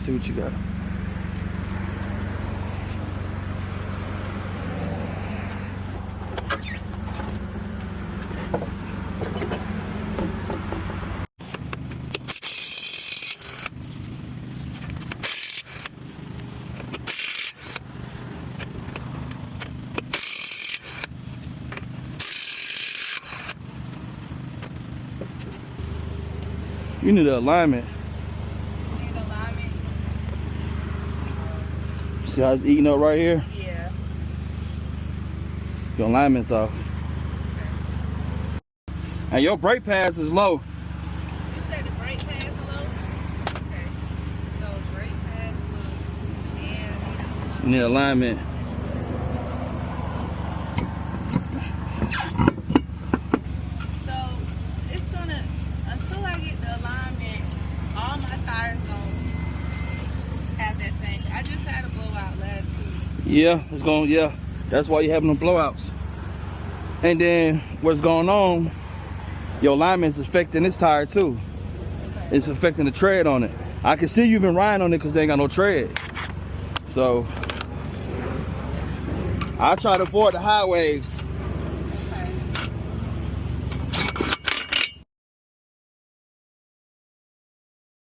see what you got. You need an alignment. Need alignment. See how it's eating up right here? Yeah. Your alignment's off. And your brake pads is low. You said the brake pads low? Okay. So brake pads low. And You need alignment. so it's gonna, until I get the alignment, all my tires gonna have that thing. I just had a blowout last week. Yeah, it's going, yeah. That's why you're having them blowouts. And then what's going on, your alignment's affecting this tire too. It's affecting the tread on it. I can see you've been riding on it because they ain't got no tread. So I try to avoid the highways.